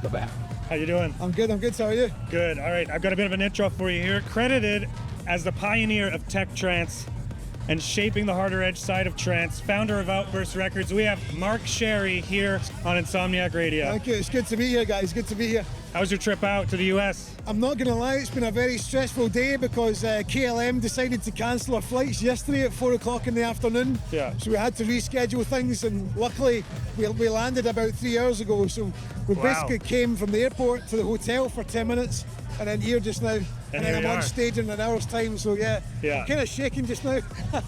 The back. How you doing? I'm good, how are you? Good. All right, I've got a bit of an intro for you here. Credited as the pioneer of tech trance and shaping the harder edge side of trance, founder of Outburst Records, we have Mark Sherry here on Insomniac Radio. Thank you, it's good to be here, guys, good to be here. How was your trip out to the US? I'm not gonna lie, it's been a very stressful day because KLM decided to cancel our flights yesterday at 4 o'clock in the afternoon. Yeah. So we had to reschedule things, and luckily we landed about 3 hours ago. So we basically came from the airport to the hotel for 10 minutes and then here just now. And then I'm on stage in an hour's time, so yeah. I'm kind of shaking just now.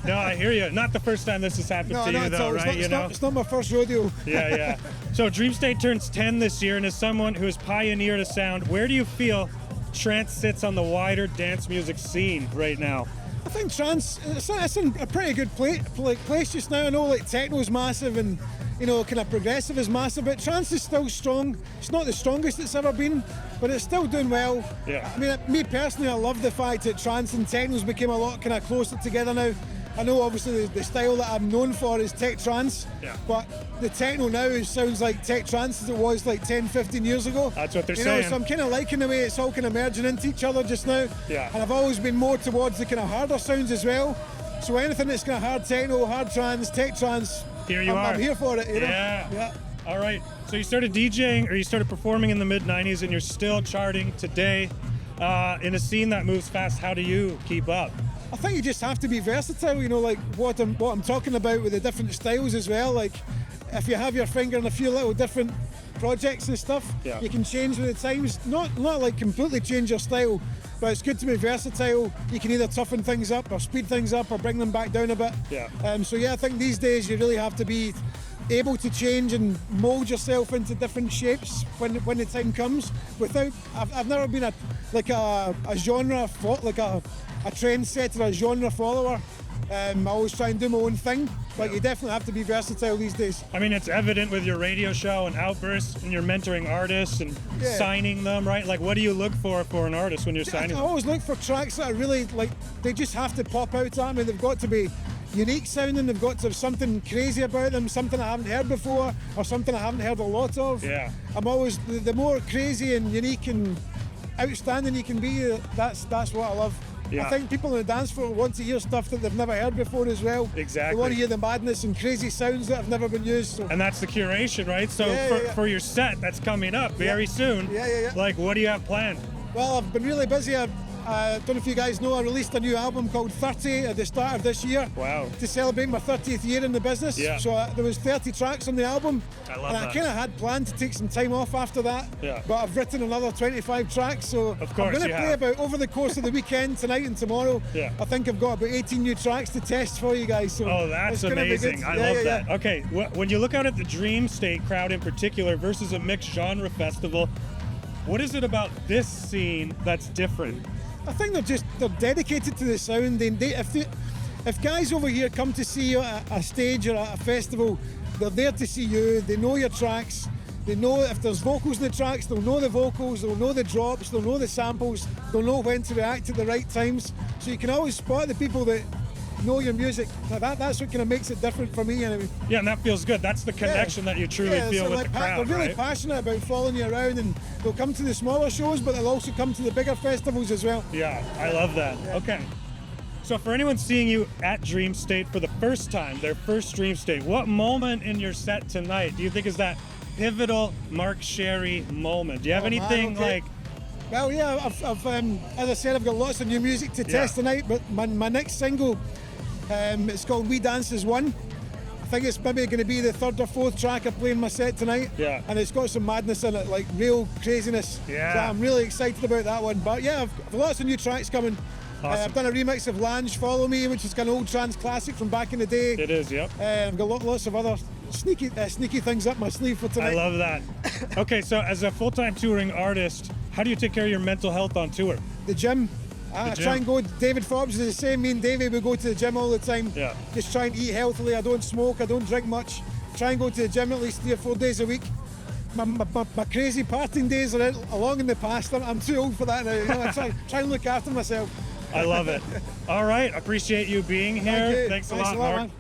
No, I hear you. Not the first time this has happened to you, though, right? It's not my first rodeo. Yeah. So Dream State turns 10 this year, and as someone who has pioneered a sound, where do you feel trance sits on the wider dance music scene right now? I think trance, it's in a pretty good place just now. I know like techno's massive and kind of progressive is massive, but trance is still strong. It's not the strongest it's ever been, but it's still doing well. Yeah. I mean, me personally, I love the fact that trance and techno's became a lot kind of closer together now. I know obviously the style that I'm known for is tech trance, but the techno now sounds like tech trance as it was like 10, 15 years ago. That's what they're saying. So I'm kind of liking the way it's all kind of merging into each other just now. Yeah. And I've always been more towards the kind of harder sounds as well. So anything that's kind of hard techno, hard trance, tech trance, I'm here for it. Yeah. All right. So you started DJing, or you started performing in the mid-90s, and you're still charting today in a scene that moves fast. How do you keep up? I think you just have to be versatile, like what I'm talking about with the different styles as well. Like if you have your finger in a few little different projects and stuff, you can change with the times. Not like completely change your style, but it's good to be versatile. You can either toughen things up or speed things up or bring them back down a bit. So I think these days you really have to be able to change and mold yourself into different shapes when the time comes. I've never been a genre, like a trendsetter, a genre follower. I always try and do my own thing, but you definitely have to be versatile these days. I mean, it's evident with your radio show and Outbursts, and you're mentoring artists and signing them, right? Like, what do you look for an artist when you're signing them? I always look for tracks that are really, they just have to pop out at me. They've got to be unique sounding, they've got to have something crazy about them, something I haven't heard before, or something I haven't heard a lot of. Yeah. I'm always, the more crazy and unique and outstanding you can be, that's what I love. Yeah. I think people on the dance floor want to hear stuff that they've never heard before as well. Exactly. They want to hear the madness and crazy sounds that have never been used. So. And that's the curation, right? So for your set that's coming up very soon, like, what do you have planned? Well, I've been really busy. I don't know if you guys know, I released a new album called 30 at the start of this year. Wow. To celebrate my 30th year in the business. Yeah. So there was 30 tracks on the album. I love that. I kind of had planned to take some time off after that. Yeah. But I've written another 25 tracks. So of course I'm going to play about, over the course of the weekend, tonight and tomorrow, I think I've got about 18 new tracks to test for you guys. So that's amazing. I love that. Okay, when you look out at the Dream State crowd in particular versus a mixed genre festival, what is it about this scene that's different? I think they're dedicated to the sound. If guys over here come to see you at a stage or at a festival, they're there to see you. They know your tracks. They know if there's vocals in the tracks, they'll know the vocals, they'll know the drops, they'll know the samples, they'll know when to react at the right times. So you can always spot the people that know your music. That's what kind of makes it different for me anyway. Yeah, and that feels good. That's the connection that you truly feel with the crowd, they're really passionate about following you around, and they'll come to the smaller shows, but they'll also come to the bigger festivals as well. Yeah, I love that. Okay. So for anyone seeing you at Dream State for the first time, their first Dream State, what moment in your set tonight do you think is that pivotal Mark Sherry moment? Do you have anything like... Well, yeah, I've as I said, I've got lots of new music to test tonight, but my next single, it's called We Dance As One. I think it's maybe going to be the third or fourth track I play in my set tonight. Yeah. And it's got some madness in it, like real craziness. Yeah. So I'm really excited about that one. But yeah, I've lots of new tracks coming. Awesome. I've done a remix of Lange, Follow Me, which is kind of old trance classic from back in the day. It is, yep. I've got lots of other sneaky things up my sleeve for tonight. I love that. Okay, so as a full-time touring artist, how do you take care of your mental health on tour? The gym. I try and go. David Forbes is the same. Me and Davey, we go to the gym all the time. Yeah. Just try and eat healthily. I don't smoke. I don't drink much. Try and go to the gym at least 3 or 4 days a week. My crazy partying days are long in the past. I'm too old for that now. I try and look after myself. I love it. All right, appreciate you being here. Thank you. Thanks a lot, Mark. Man.